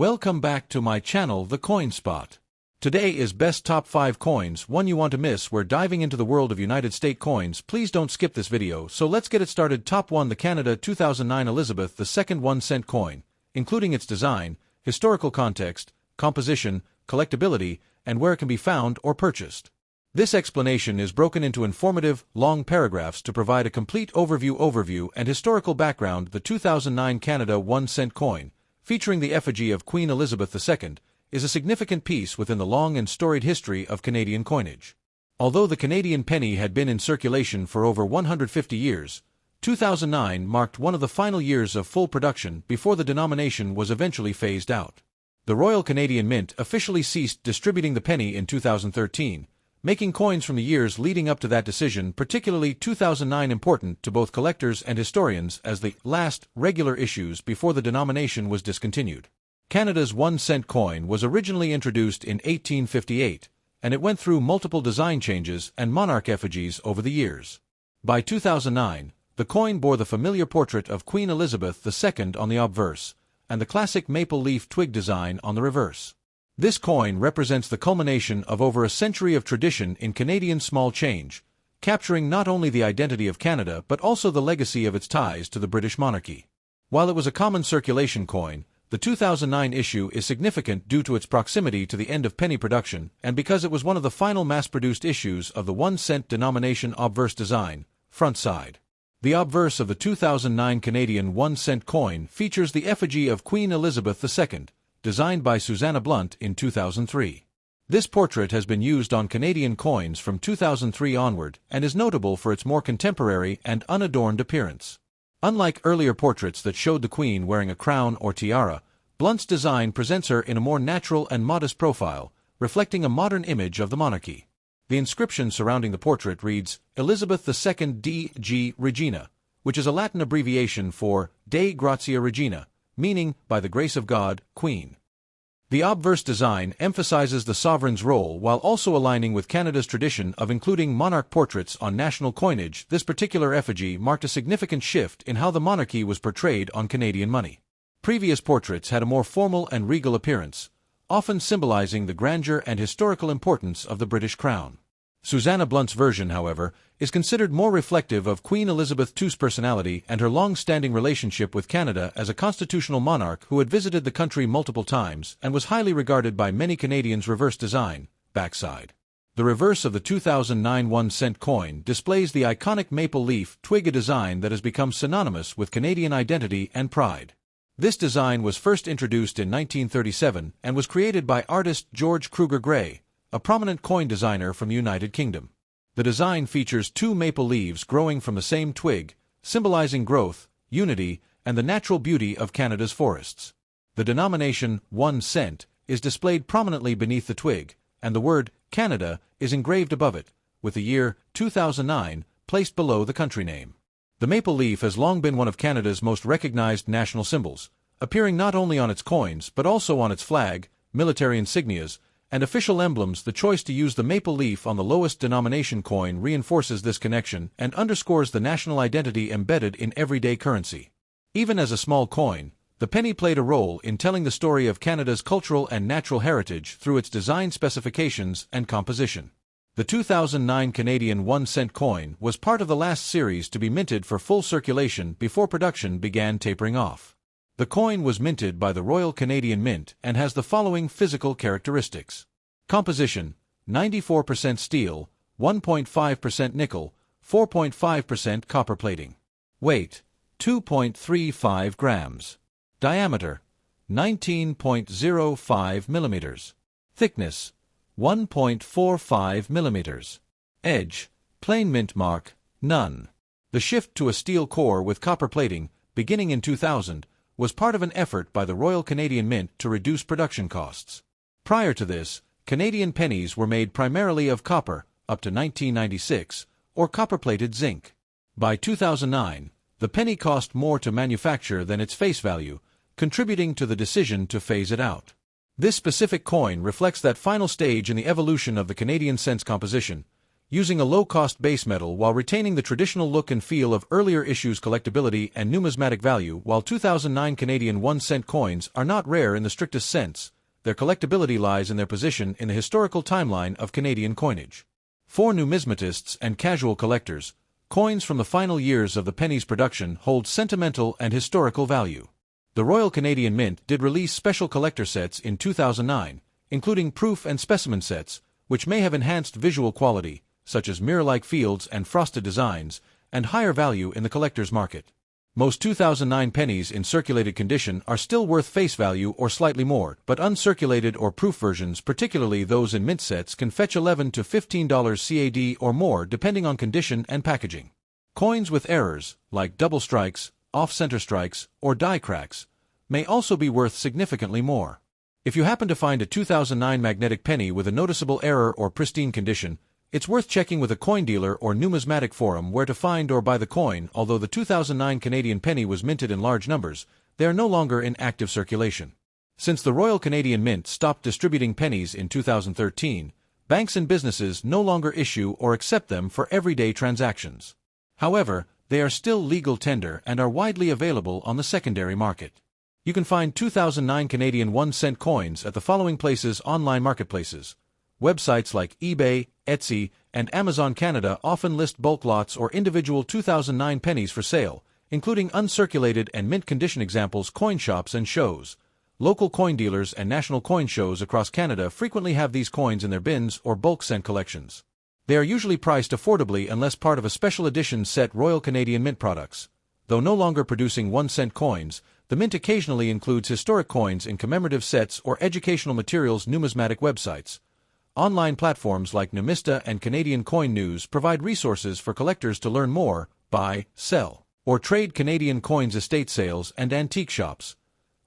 Welcome back to my channel, The Coin Spot. Today is best top 5 coins, one you want to miss. We're diving into the world of United States coins. Please don't skip this video, so let's get it started. Top 1, the Canada 2009 Elizabeth II 1-cent coin, including its design, historical context, composition, collectability, and where it can be found or purchased. This explanation is broken into informative, long paragraphs to provide a complete overview and historical background. The 2009 Canada 1-cent coin, featuring the effigy of Queen Elizabeth II, is a significant piece within the long and storied history of Canadian coinage. Although the Canadian penny had been in circulation for over 150 years, 2009 marked one of the final years of full production before the denomination was eventually phased out. The Royal Canadian Mint officially ceased distributing the penny in 2013, making coins from the years leading up to that decision, particularly 2009, important to both collectors and historians as the last regular issues before the denomination was discontinued. Canada's 1-cent coin was originally introduced in 1858, and it went through multiple design changes and monarch effigies over the years. By 2009, the coin bore the familiar portrait of Queen Elizabeth II on the obverse, and the classic maple leaf twig design on the reverse. This coin represents the culmination of over a century of tradition in Canadian small change, capturing not only the identity of Canada but also the legacy of its ties to the British monarchy. While it was a common circulation coin, the 2009 issue is significant due to its proximity to the end of penny production and because it was one of the final mass-produced issues of the 1-cent denomination obverse design, front side. The obverse of the 2009 Canadian 1-cent coin features the effigy of Queen Elizabeth II, designed by Susanna Blunt in 2003. This portrait has been used on Canadian coins from 2003 onward and is notable for its more contemporary and unadorned appearance. Unlike earlier portraits that showed the Queen wearing a crown or tiara, Blunt's design presents her in a more natural and modest profile, reflecting a modern image of the monarchy. The inscription surrounding the portrait reads, Elizabeth II D.G. Regina, which is a Latin abbreviation for Dei Gratia Regina, meaning, by the grace of God, Queen. The obverse design emphasizes the sovereign's role while also aligning with Canada's tradition of including monarch portraits on national coinage. This particular effigy marked a significant shift in how the monarchy was portrayed on Canadian money. Previous portraits had a more formal and regal appearance, often symbolizing the grandeur and historical importance of the British crown. Susanna Blunt's version, however, is considered more reflective of Queen Elizabeth II's personality and her long-standing relationship with Canada as a constitutional monarch who had visited the country multiple times and was highly regarded by many Canadians. Reverse design, backside. The reverse of the 2009 1-cent coin displays the iconic maple leaf twig, a design that has become synonymous with Canadian identity and pride. This design was first introduced in 1937 and was created by artist George Kruger Gray, a prominent coin designer from the United Kingdom. The design features 2 maple leaves growing from the same twig, symbolizing growth, unity, and the natural beauty of Canada's forests. The denomination 1 cent is displayed prominently beneath the twig, and the word Canada is engraved above it, with the year 2009 placed below the country name. The maple leaf has long been one of Canada's most recognized national symbols, appearing not only on its coins but also on its flag, military insignias, and official emblems. The choice to use the maple leaf on the lowest denomination coin reinforces this connection and underscores the national identity embedded in everyday currency. Even as a small coin, the penny played a role in telling the story of Canada's cultural and natural heritage through its design specifications and composition. The 2009 Canadian 1-cent coin was part of the last series to be minted for full circulation before production began tapering off. The coin was minted by the Royal Canadian Mint and has the following physical characteristics. Composition: 94% steel, 1.5% nickel, 4.5% copper plating. Weight: 2.35 grams. Diameter: 19.05 millimeters. Thickness: 1.45 millimeters. Edge: plain mint mark, none. The shift to a steel core with copper plating, beginning in 2000, was part of an effort by the Royal Canadian Mint to reduce production costs. Prior to this, Canadian pennies were made primarily of copper, up to 1996, or copper-plated zinc. By 2009, the penny cost more to manufacture than its face value, contributing to the decision to phase it out. This specific coin reflects that final stage in the evolution of the Canadian cent's composition, using a low-cost base metal while retaining the traditional look and feel of earlier issues' collectability and numismatic value. While 2009 Canadian 1-cent coins are not rare in the strictest sense, their collectability lies in their position in the historical timeline of Canadian coinage. For numismatists and casual collectors, coins from the final years of the penny's production hold sentimental and historical value. The Royal Canadian Mint did release special collector sets in 2009, including proof and specimen sets, which may have enhanced visual quality, such as mirror-like fields and frosted designs, and higher value in the collector's market. Most 2009 pennies in circulated condition are still worth face value or slightly more, but uncirculated or proof versions, particularly those in mint sets, can fetch $11 to $15 CAD or more depending on condition and packaging. Coins with errors, like double strikes, off-center strikes, or die cracks, may also be worth significantly more. If you happen to find a 2009 magnetic penny with a noticeable error or pristine condition, it's worth checking with a coin dealer or numismatic forum where to find or buy the coin. Although the 2009 Canadian penny was minted in large numbers, they are no longer in active circulation. Since the Royal Canadian Mint stopped distributing pennies in 2013, banks and businesses no longer issue or accept them for everyday transactions. However, they are still legal tender and are widely available on the secondary market. You can find 2009 Canadian 1-cent coins at the following places: online marketplaces. Websites like eBay, Etsy, and Amazon Canada often list bulk lots or individual 2009 pennies for sale, including uncirculated and mint condition examples. Coin shops and shows. Local coin dealers and national coin shows across Canada frequently have these coins in their bins or bulk cent collections. They are usually priced affordably unless part of a special edition set. Royal Canadian Mint products. Though no longer producing 1-cent coins, the Mint occasionally includes historic coins in commemorative sets or educational materials. Numismatic websites. Online platforms like Numista and Canadian Coin News provide resources for collectors to learn more, buy, sell, or trade Canadian coins. Estate sales and antique shops.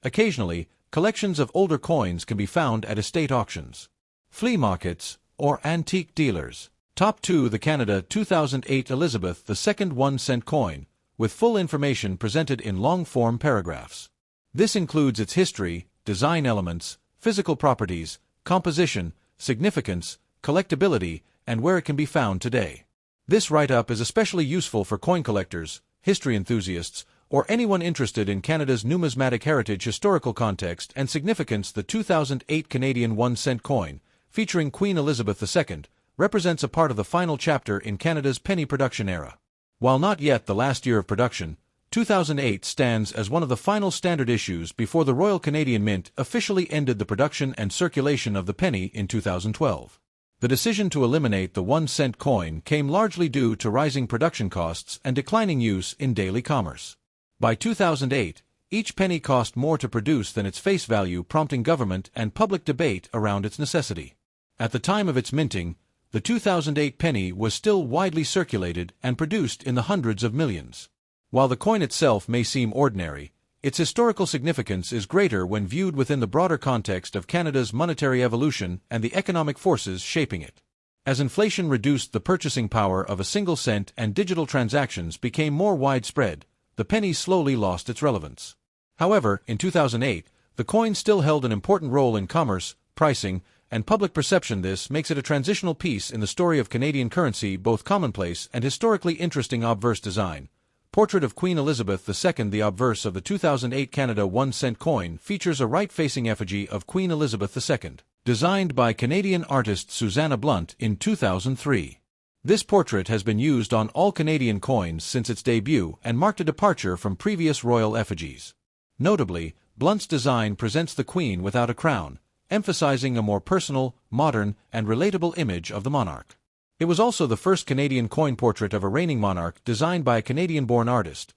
Occasionally, collections of older coins can be found at estate auctions, flea markets, or antique dealers. Top 2. The Canada 2008 Elizabeth II 1-cent coin, with full information presented in long-form paragraphs. This includes its history, design elements, physical properties, composition, significance, collectability, and where it can be found today. This write-up is especially useful for coin collectors, history enthusiasts, or anyone interested in Canada's numismatic heritage, historical context, and significance. The 2008 Canadian 1-cent coin, featuring Queen Elizabeth II, represents a part of the final chapter in Canada's penny production era. While not yet the last year of production, 2008 stands as one of the final standard issues before the Royal Canadian Mint officially ended the production and circulation of the penny in 2012. The decision to eliminate the 1-cent coin came largely due to rising production costs and declining use in daily commerce. By 2008, each penny cost more to produce than its face value, prompting government and public debate around its necessity. At the time of its minting, the 2008 penny was still widely circulated and produced in the hundreds of millions. While the coin itself may seem ordinary, its historical significance is greater when viewed within the broader context of Canada's monetary evolution and the economic forces shaping it. As inflation reduced the purchasing power of a single cent and digital transactions became more widespread, the penny slowly lost its relevance. However, in 2008, the coin still held an important role in commerce, pricing, and public perception. This makes it a transitional piece in the story of Canadian currency, both commonplace and historically interesting. Obverse design. Portrait of Queen Elizabeth II. The obverse of the 2008 Canada 1-cent coin features a right-facing effigy of Queen Elizabeth II, designed by Canadian artist Susanna Blunt in 2003. This portrait has been used on all Canadian coins since its debut and marked a departure from previous royal effigies. Notably, Blunt's design presents the Queen without a crown, emphasizing a more personal, modern, and relatable image of the monarch. It was also the first Canadian coin portrait of a reigning monarch designed by a Canadian-born artist.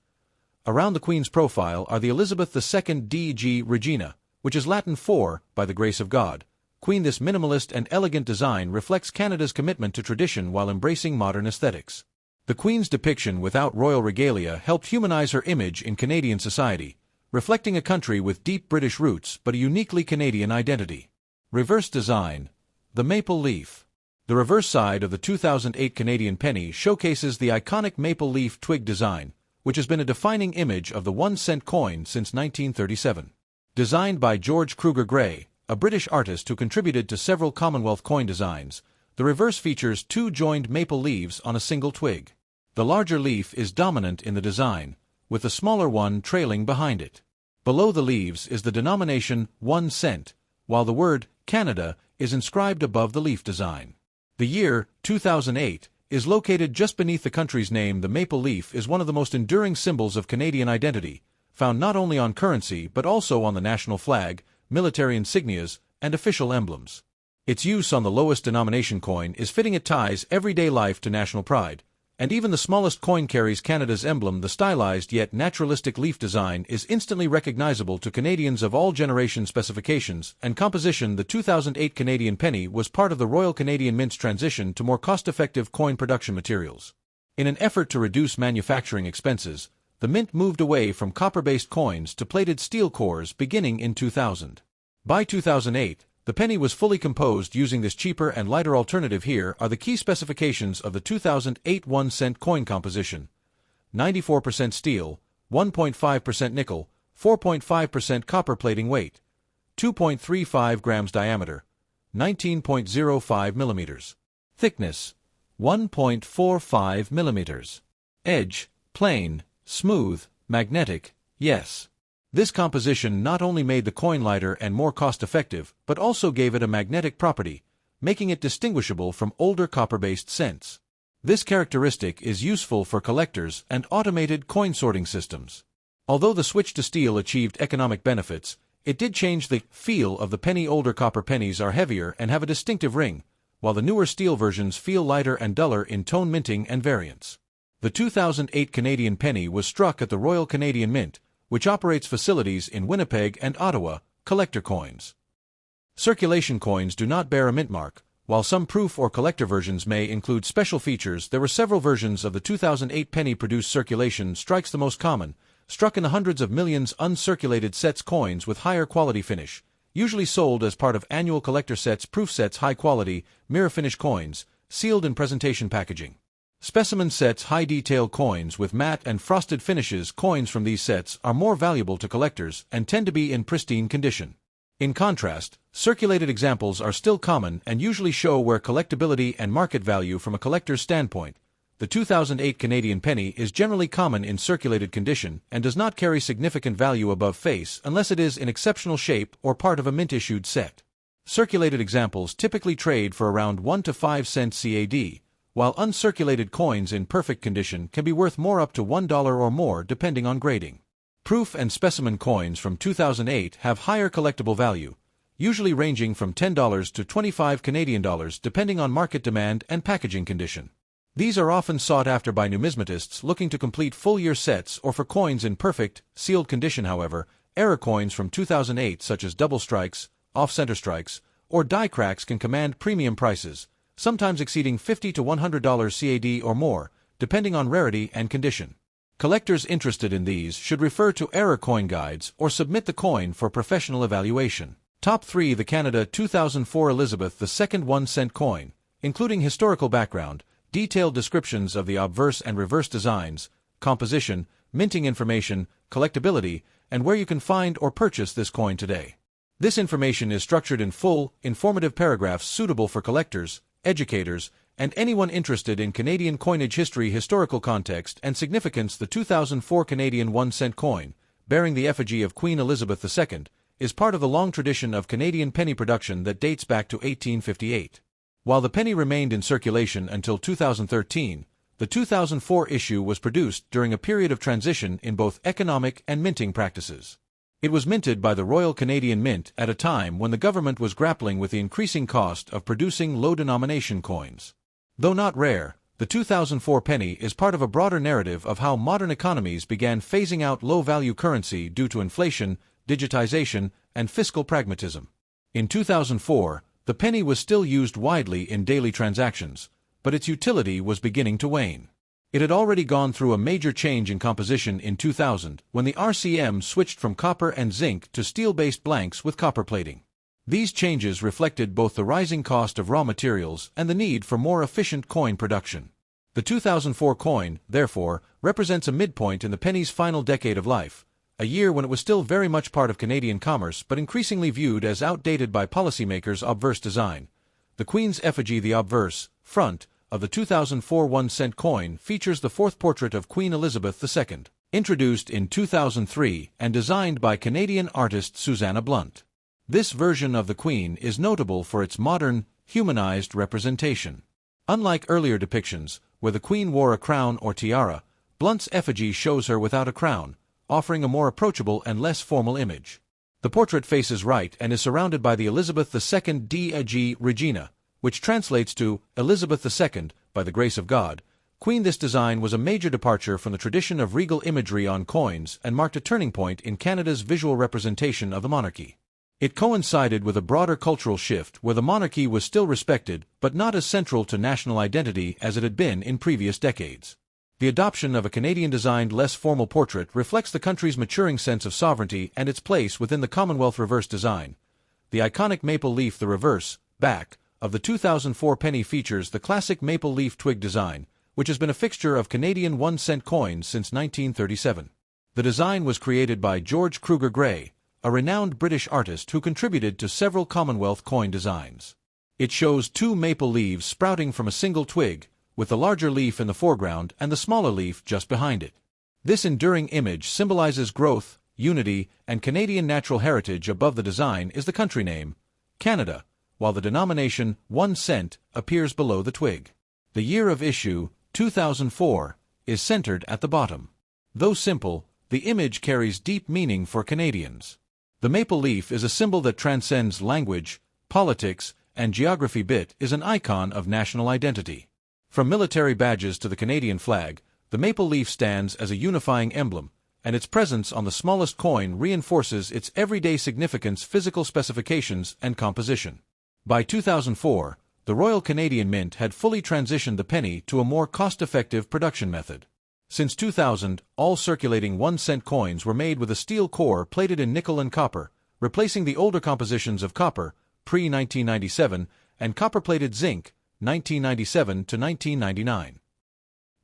Around the Queen's profile are the Elizabeth II D.G. Regina, which is Latin for, by the grace of God, Queen. This minimalist and elegant design reflects Canada's commitment to tradition while embracing modern aesthetics. The Queen's depiction without royal regalia helped humanize her image in Canadian society, reflecting a country with deep British roots but a uniquely Canadian identity. Reverse design. The maple leaf. The reverse side of the 2008 Canadian penny showcases the iconic maple leaf twig design, which has been a defining image of the 1-cent coin since 1937. Designed by George Kruger Gray, a British artist who contributed to several Commonwealth coin designs, The reverse features two joined maple leaves on a single twig. The larger leaf is dominant in the design, with the smaller one trailing behind it. Below the leaves is the denomination 1 cent, while the word Canada is inscribed above the leaf design. The year, 2008, is located just beneath the country's name. The maple leaf is one of the most enduring symbols of Canadian identity, found not only on currency but also on the national flag, military insignias, and official emblems. Its use on the lowest denomination coin is fitting. It ties everyday life to national pride, and even the smallest coin carries Canada's emblem. The stylized yet naturalistic leaf design is instantly recognizable to Canadians of all generations. Specifications and composition. The 2008 Canadian penny was part of the Royal Canadian Mint's transition to more cost-effective coin production materials. In an effort to reduce manufacturing expenses, the Mint moved away from copper-based coins to plated steel cores beginning in 2000. By 2008, the penny was fully composed using this cheaper and lighter alternative. Here are the key specifications of the 2008 1 cent coin composition: 94% steel, 1.5% nickel, 4.5% copper. Plating weight: 2.35 grams. Diameter: 19.05 millimeters. Thickness: 1.45 millimeters. Edge: plain, smooth, magnetic, yes. This composition not only made the coin lighter and more cost-effective, but also gave it a magnetic property, making it distinguishable from older copper-based cents. This characteristic is useful for collectors and automated coin sorting systems. Although the switch to steel achieved economic benefits, it did change the feel of the penny. Older copper pennies are heavier and have a distinctive ring, while the newer steel versions feel lighter and duller in tone. Minting and variants. The 2008 Canadian penny was struck at the Royal Canadian Mint, which operates facilities in Winnipeg and Ottawa. Collector coins. Circulation coins do not bear a mint mark, while some proof or collector versions may include special features. There were several versions of the 2008 penny produced. Circulation strikes the most common, struck in the hundreds of millions. Uncirculated sets: coins with higher quality finish, usually sold as part of annual collector sets. Proof sets: high quality, mirror finish coins, sealed in presentation packaging. Specimen sets: high detail coins with matte and frosted finishes. Coins from these sets are more valuable to collectors and tend to be in pristine condition. In contrast, circulated examples are still common and usually show where collectability and market value. From a collector's standpoint, the 2008 Canadian penny is generally common in circulated condition and does not carry significant value above face unless it is in exceptional shape or part of a mint-issued set. Circulated examples typically trade for around 1 to 5 cents CAD, while uncirculated coins in perfect condition can be worth more, up to $1 or more depending on grading. Proof and specimen coins from 2008 have higher collectible value, usually ranging from $10 to $25 Canadian dollars depending on market demand and packaging condition. These are often sought after by numismatists looking to complete full-year sets or for coins in perfect, sealed condition. However, error coins from 2008 such as double strikes, off-center strikes, or die cracks can command premium prices, sometimes exceeding $50 to $100 CAD or more, depending on rarity and condition. Collectors interested in these should refer to error coin guides or submit the coin for professional evaluation. Top 3. The Canada 2004 Elizabeth II 1 cent coin, including historical background, detailed descriptions of the obverse and reverse designs, composition, minting information, collectability, and where you can find or purchase this coin today. This information is structured in full, informative paragraphs suitable for collectors, educators, and anyone interested in Canadian coinage history. Historical context and significance. The 2004 Canadian 1 cent coin, bearing the effigy of Queen Elizabeth II, is part of the long tradition of Canadian penny production that dates back to 1858. While the penny remained in circulation until 2013, the 2004 issue was produced during a period of transition in both economic and minting practices. It was minted by the Royal Canadian Mint at a time when the government was grappling with the increasing cost of producing low-denomination coins. Though not rare, the 2004 penny is part of a broader narrative of how modern economies began phasing out low-value currency due to inflation, digitization, and fiscal pragmatism. In 2004, the penny was still used widely in daily transactions, but its utility was beginning to wane. It had already gone through a major change in composition in 2000 when the RCM switched from copper and zinc to steel-based blanks with copper plating. These changes reflected both the rising cost of raw materials and the need for more efficient coin production. The 2004 coin, therefore, represents a midpoint in the penny's final decade of life, a year when it was still very much part of Canadian commerce but increasingly viewed as outdated by policymakers. Obverse design. The Queen's effigy, the obverse, front, of the 2004 1-cent coin features the fourth portrait of Queen Elizabeth II, introduced in 2003 and designed by Canadian artist Susanna Blunt. This version of the Queen is notable for its modern, humanized representation. Unlike earlier depictions, where the Queen wore a crown or tiara, Blunt's effigy shows her without a crown, offering a more approachable and less formal image. The portrait faces right and is surrounded by the Elizabeth II Dei Regina, which translates to Elizabeth II, by the grace of God, Queen. This design was a major departure from the tradition of regal imagery on coins and marked a turning point in Canada's visual representation of the monarchy. It coincided with a broader cultural shift where the monarchy was still respected but not as central to national identity as it had been in previous decades. The adoption of a Canadian-designed, less formal portrait reflects the country's maturing sense of sovereignty and its place within the Commonwealth reverse design. The iconic maple leaf, the reverse, back, of the 2004 penny features the classic maple leaf twig design, which has been a fixture of Canadian 1-cent coins since 1937. The design was created by George Kruger Gray, a renowned British artist who contributed to several Commonwealth coin designs. It shows two maple leaves sprouting from a single twig, with the larger leaf in the foreground and the smaller leaf just behind it. This enduring image symbolizes growth, unity, and Canadian natural heritage. Above the design is the country name, Canada, while the denomination 1 cent appears below the twig. The year of issue, 2004, is centered at the bottom. Though simple, the image carries deep meaning for Canadians. The maple leaf is a symbol that transcends language, politics, and geography. It is an icon of national identity. From military badges to the Canadian flag, the maple leaf stands as a unifying emblem, and its presence on the smallest coin reinforces its everyday significance. Physical specifications and composition. By 2004, the Royal Canadian Mint had fully transitioned the penny to a more cost-effective production method. Since 2000, all circulating 1-cent coins were made with a steel core plated in nickel and copper, replacing the older compositions of copper, pre-1997, and copper-plated zinc, 1997 to 1999.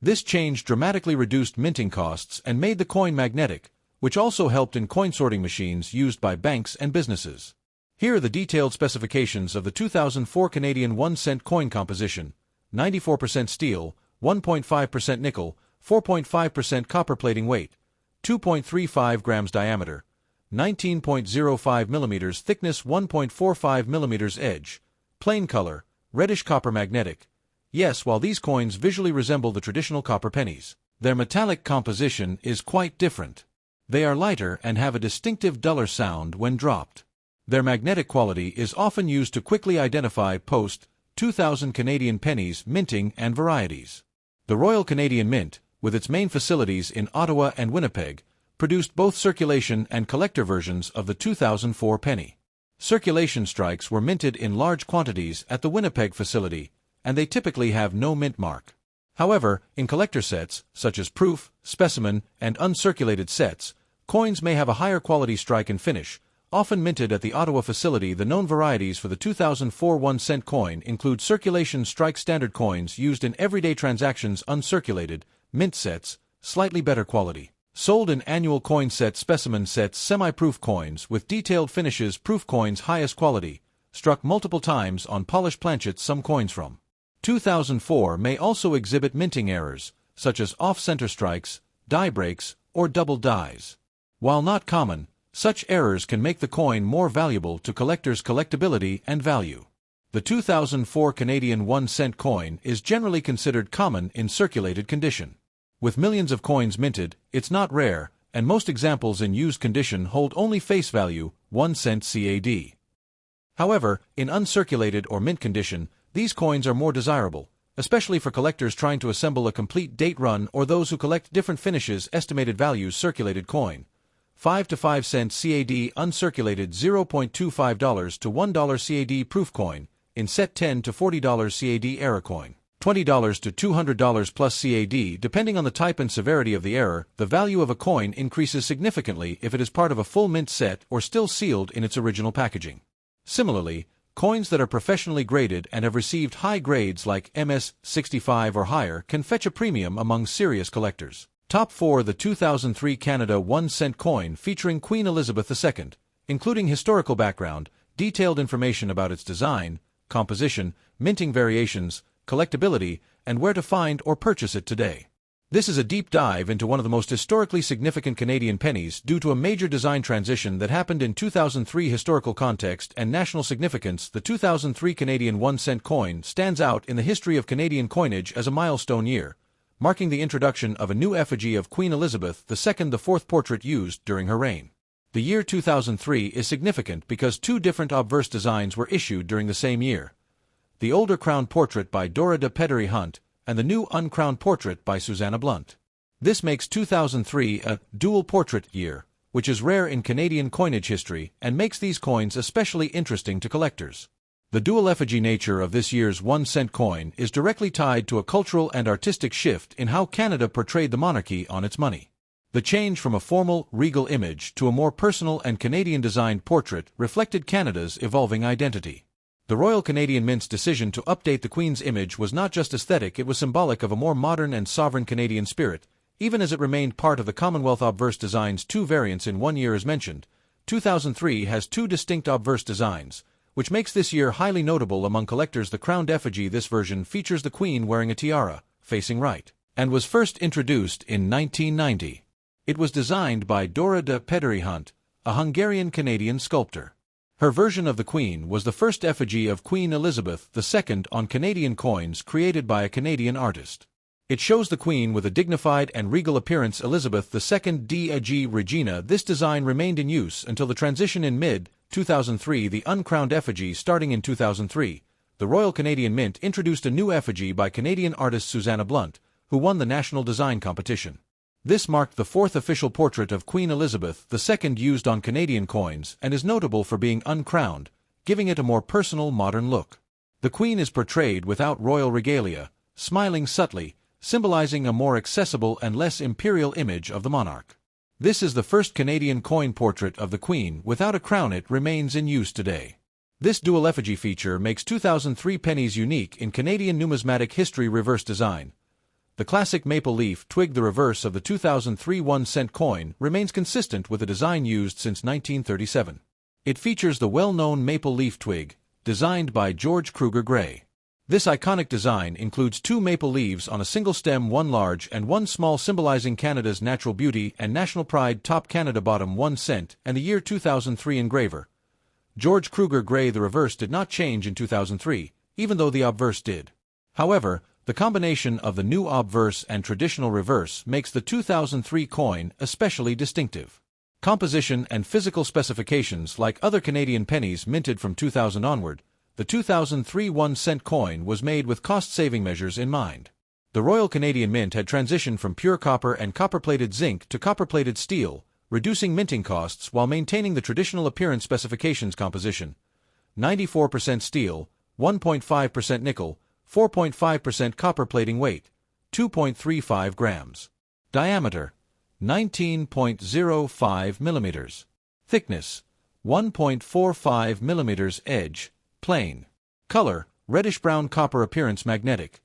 This change dramatically reduced minting costs and made the coin magnetic, which also helped in coin sorting machines used by banks and businesses. Here are the detailed specifications of the 2004 Canadian 1-cent coin composition: 94% steel, 1.5% nickel, 4.5% copper. Plating weight, 2.35 grams. Diameter, 19.05 millimeters. Thickness, 1.45 millimeters. Edge, plain color, reddish copper. Magnetic. Yes, while these coins visually resemble the traditional copper pennies, their metallic composition is quite different. They are lighter and have a distinctive duller sound when dropped. Their magnetic quality is often used to quickly identify post-2000 Canadian pennies, minting, and varieties. The Royal Canadian Mint, with its main facilities in Ottawa and Winnipeg, produced both circulation and collector versions of the 2004 penny. Circulation strikes were minted in large quantities at the Winnipeg facility, and they typically have no mint mark. However, in collector sets, such as proof, specimen, and uncirculated sets, coins may have a higher quality strike and finish, often minted at the Ottawa facility. The known varieties for the 2004 1-cent coin include circulation strike standard coins used in everyday transactions, uncirculated, mint sets, slightly better quality, sold in annual coin sets, specimen sets, semi-proof coins with detailed finishes, proof coins highest quality, struck multiple times on polished planchets. Some coins from 2004 may also exhibit minting errors, such as off-center strikes, die breaks, or double dies. While not common, such errors can make the coin more valuable to collectors' collectability and value. The 2004 Canadian 1-cent coin is generally considered common in circulated condition. With millions of coins minted, it's not rare, and most examples in used condition hold only face value, 1 cent CAD. However, in uncirculated or mint condition, these coins are more desirable, especially for collectors trying to assemble a complete date run or those who collect different finishes. Estimated values: circulated coin, 5 to 5 cents CAD, uncirculated $0.25 to $1 CAD, proof coin, in set $10 to $40 CAD, error coin, $20 to $200 plus CAD. Depending on the type and severity of the error, the value of a coin increases significantly if it is part of a full mint set or still sealed in its original packaging. Similarly, coins that are professionally graded and have received high grades like MS 65 or higher can fetch a premium among serious collectors. Top 4: the 2003 Canada 1-cent coin featuring Queen Elizabeth II, including historical background, detailed information about its design, composition, minting variations, collectability, and where to find or purchase it today. This is a deep dive into one of the most historically significant Canadian pennies due to a major design transition that happened in 2003. Historical context and national significance. The 2003 Canadian 1-cent coin stands out in the history of Canadian coinage as a milestone year, marking the introduction of a new effigy of Queen Elizabeth II, the fourth portrait used during her reign. The year 2003 is significant because two different obverse designs were issued during the same year: the older crowned portrait by Dora de Pedery Hunt and the new uncrowned portrait by Susanna Blunt. This makes 2003 a dual portrait year, which is rare in Canadian coinage history and makes these coins especially interesting to collectors. The dual effigy nature of this year's 1-cent coin is directly tied to a cultural and artistic shift in how Canada portrayed the monarchy on its money. The change from a formal, regal image to a more personal and Canadian-designed portrait reflected Canada's evolving identity. The Royal Canadian Mint's decision to update the Queen's image was not just aesthetic, it was symbolic of a more modern and sovereign Canadian spirit, even as it remained part of the Commonwealth obverse designs. Two variants in 1 year as mentioned. 2003 has two distinct obverse designs, which makes this year highly notable among collectors. The crowned effigy. This version features the Queen wearing a tiara, facing right, and was first introduced in 1990. It was designed by Dora de Pedery Hunt, a Hungarian-Canadian sculptor. Her version of the Queen was the first effigy of Queen Elizabeth II on Canadian coins created by a Canadian artist. It shows the Queen with a dignified and regal appearance. Elizabeth II d.Ag Regina. This design remained in use until the transition in mid-2003. The uncrowned effigy. Starting in 2003, the Royal Canadian Mint introduced a new effigy by Canadian artist Susanna Blunt, who won the national design competition. This marked the fourth official portrait of Queen Elizabeth II used on Canadian coins and is notable for being uncrowned, giving it a more personal, modern look. The Queen is portrayed without royal regalia, smiling subtly, symbolizing a more accessible and less imperial image of the monarch. This is the first Canadian coin portrait of the Queen without a crown. It remains in use today. This dual effigy feature makes 2003 pennies unique in Canadian numismatic history. Reverse design. The classic maple leaf twig. The reverse of the 2003 1-cent coin remains consistent with the design used since 1937. It features the well-known maple leaf twig, designed by George Kruger Gray. This iconic design includes two maple leaves on a single stem, one large and one small, symbolizing Canada's natural beauty and national pride. Top Canada. Bottom 1 cent and the year 2003 engraver. George Kruger Gray. The reverse did not change in 2003, even though the obverse did. However, the combination of the new obverse and traditional reverse makes the 2003 coin especially distinctive. Composition and physical specifications. Like other Canadian pennies minted from 2000 onward, the 2003 1-cent coin was made with cost-saving measures in mind. The Royal Canadian Mint had transitioned from pure copper and copper-plated zinc to copper-plated steel, reducing minting costs while maintaining the traditional appearance. Specifications. Composition: 94% steel, 1.5% nickel, 4.5% copper. Plating weight: 2.35 grams. Diameter: 19.05 millimeters. Thickness: 1.45 millimeters. Edge: plain. Color: reddish-brown copper. Appearance: magnetic.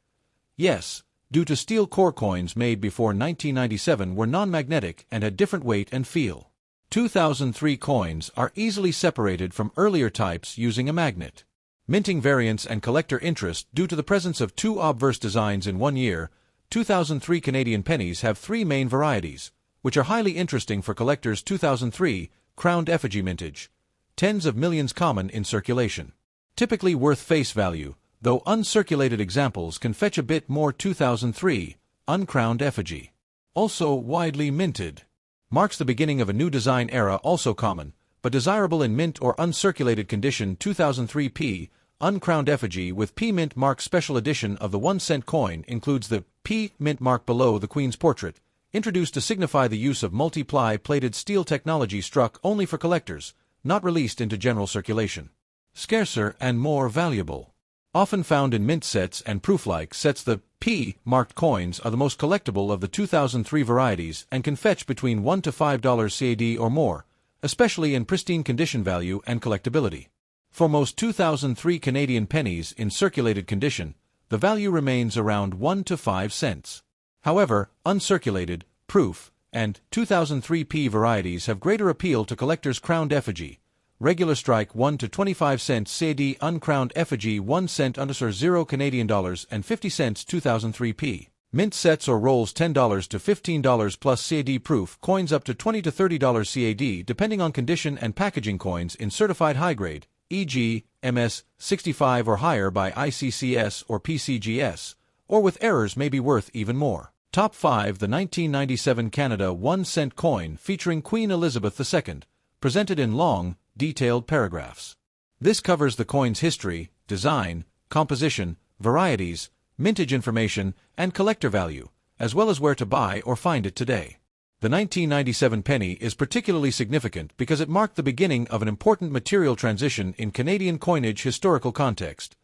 Yes, due to steel core. Coins made before 1997 were non-magnetic and had different weight and feel. 2003 coins are easily separated from earlier types using a magnet. Minting variants and collector interest. Due to the presence of two obverse designs in 1 year, 2003 Canadian pennies have three main varieties, which are highly interesting for collectors. 2003 crowned effigy mintage. Tens of millions common in circulation. Typically worth face value, though uncirculated examples can fetch a bit more. 2003 uncrowned effigy. Also widely minted. Marks the beginning of a new design era. Also common, but desirable in mint or uncirculated condition. 2003 P uncrowned effigy with P mint mark. Special edition of the 1-cent coin includes the P mint mark below the Queen's portrait, introduced to signify the use of multiply plated steel technology. Struck only for collectors, not released into general circulation. Scarcer and more valuable. Often found in mint sets and proof-like sets, the P marked coins are the most collectible of the 2003 varieties and can fetch between $1 to $5 CAD or more, especially in pristine condition. Value and collectability. For most 2003 Canadian pennies in circulated condition, the value remains around 1 to 5 cents. However, uncirculated, proof, and 2003 P varieties have greater appeal to collectors. Crowned effigy. regular strike 1 to 25 cents CAD, uncrowned effigy 1 cent _ 0 Canadian dollars and 50 cents 2003 mint sets or rolls $10 to $15 plus CAD, proof coins up to $20 to $30 CAD depending on condition, and packaging coins in certified high grade, e.g., MS 65 or higher by ICCS or PCGS, or with errors may be worth even more. Top 5. The 1997 Canada 1 cent coin featuring Queen Elizabeth II, presented in long, detailed paragraphs. This covers the coin's history, design, composition, varieties, mintage information, and collector value, as well as where to buy or find it today. The 1997 penny is particularly significant because it marked the beginning of an important material transition in Canadian coinage historical context,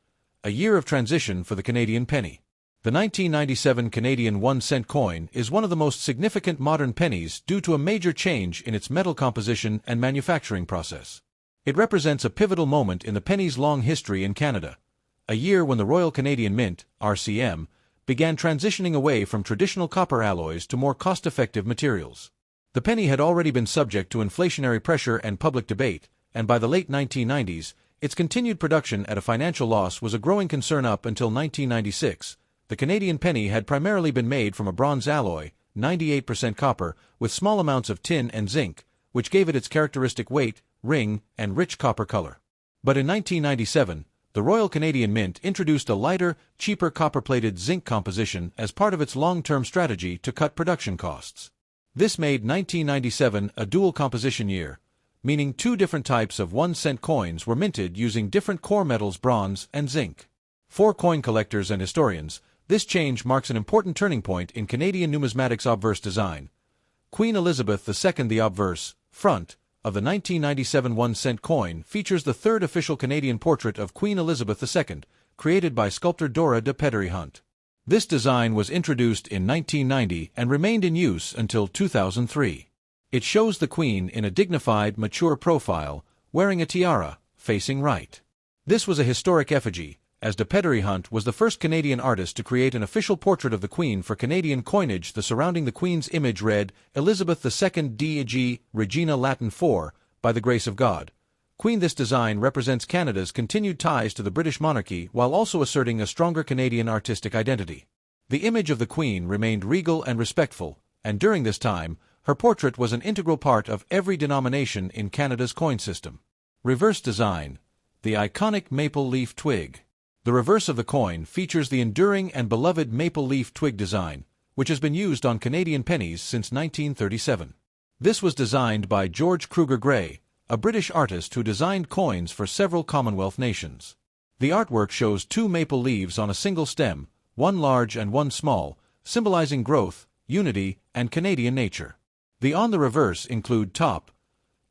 a year of transition for the Canadian penny. The 1997 Canadian 1 cent coin is one of the most significant modern pennies due to a major change in its metal composition and manufacturing process. It represents a pivotal moment in the penny's long history in Canada, a year when the Royal Canadian Mint, RCM, began transitioning away from traditional copper alloys to more cost-effective materials. The penny had already been subject to inflationary pressure and public debate, and by the late 1990s, its continued production at a financial loss was a growing concern. Up until 1996, the Canadian penny had primarily been made from a bronze alloy, 98% copper, with small amounts of tin and zinc, which gave it its characteristic weight, ring, and rich copper color. But in 1997, the Royal Canadian Mint introduced a lighter, cheaper copper-plated zinc composition as part of its long-term strategy to cut production costs. This made 1997 a dual composition year, meaning two different types of 1 cent coins were minted using different core metals, bronze and zinc. For coin collectors and historians, this change marks an important turning point in Canadian numismatics obverse design. Queen Elizabeth II, the obverse, front, of the 1997 1 cent coin features the third official Canadian portrait of Queen Elizabeth II, created by sculptor Dora de Pedery-Hunt. This design was introduced in 1990 and remained in use until 2003. It shows the Queen in a dignified, mature profile, wearing a tiara, facing right. This was a historic effigy, as de Pedery-Hunt was the first Canadian artist to create an official portrait of the Queen for Canadian coinage. The surrounding the Queen's image read, Elizabeth II D.G. Regina Latin 4, by the grace of God, Queen. This design represents Canada's continued ties to the British monarchy while also asserting a stronger Canadian artistic identity. The image of the Queen remained regal and respectful, and during this time, her portrait was an integral part of every denomination in Canada's coin system. Reverse design. The iconic maple leaf twig. The reverse of the coin features the enduring and beloved maple leaf twig design, which has been used on Canadian pennies since 1937. This was designed by George Kruger Gray, a British artist who designed coins for several Commonwealth nations. The artwork shows two maple leaves on a single stem, one large and one small, symbolizing growth, unity, and Canadian nature. The on the reverse include top,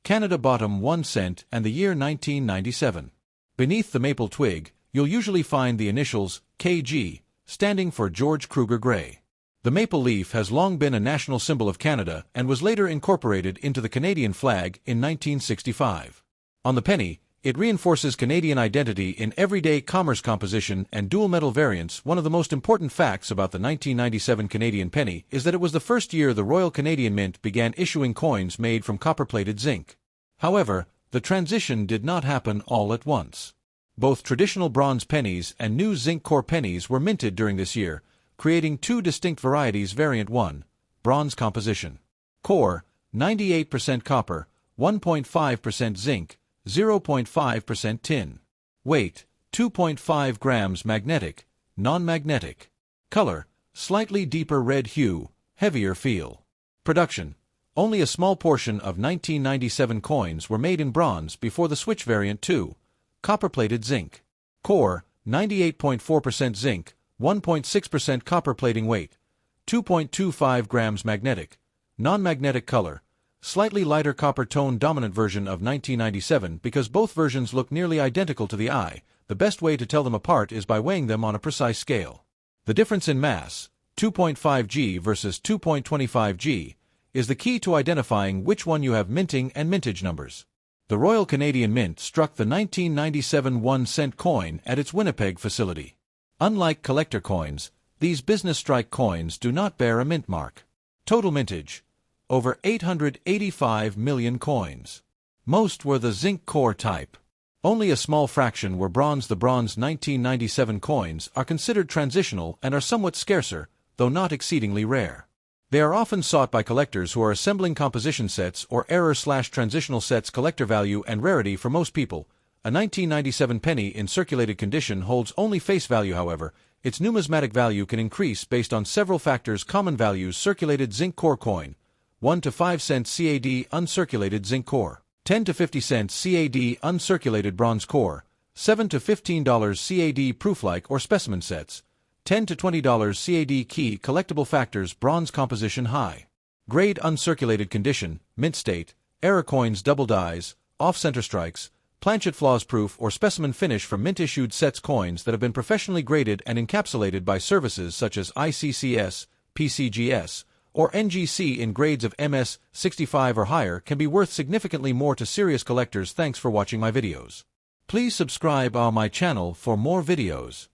Canada bottom 1 cent and the year 1997. Beneath the maple twig, you'll usually find the initials KG, standing for George Kruger Gray. The maple leaf has long been a national symbol of Canada and was later incorporated into the Canadian flag in 1965. On the penny, it reinforces Canadian identity in everyday commerce composition and dual metal variants. One of the most important facts about the 1997 Canadian penny is that it was the first year the Royal Canadian Mint began issuing coins made from copper-plated zinc. However, the transition did not happen all at once. Both traditional bronze pennies and new zinc core pennies were minted during this year, creating two distinct varieties. Variant 1, bronze composition. Core, 98% copper, 1.5% zinc, 0.5% tin. Weight, 2.5 grams. Magnetic, non-magnetic. Color, slightly deeper red hue, heavier feel. Production, only a small portion of 1997 coins were made in bronze before the switch. Variant 2, copper-plated zinc. Core, 98.4% zinc, 1.6% copper. Plating weight, 2.25 grams. Magnetic, non-magnetic. Color, slightly lighter copper tone. Dominant version of 1997. Because both versions look nearly identical to the eye, the best way to tell them apart is by weighing them on a precise scale. The difference in mass, 2.5 g versus 2.25 g, is the key to identifying which one you have. Minting and mintage numbers. The Royal Canadian Mint struck the 1997 1 cent coin at its Winnipeg facility. Unlike collector coins, these business strike coins do not bear a mint mark. Total mintage, over 885 million coins. Most were the zinc core type. Only a small fraction were bronze. The bronze 1997 coins are considered transitional and are somewhat scarcer, though not exceedingly rare. They are often sought by collectors who are assembling composition sets or error/transitional sets. Collector value and rarity. For most people, a 1997 penny in circulated condition holds only face value. However, its numismatic value can increase based on several factors. Common values: circulated zinc core coin, 1 to 5 cents CAD uncirculated zinc core, 10 to 50 cents CAD uncirculated bronze core, $7 to $15 CAD proof-like or specimen sets, $10 to $20 CAD. Key collectible factors: bronze composition, high grade, uncirculated condition, mint state, error coins, double dies, off-center strikes, planchet flaws, proof or specimen finish from mint-issued sets. Coins that have been professionally graded and encapsulated by services such as ICCS, PCGS, or NGC in grades of MS 65 or higher can be worth significantly more to serious collectors. Thanks for watching my videos. Please subscribe on my channel for more videos.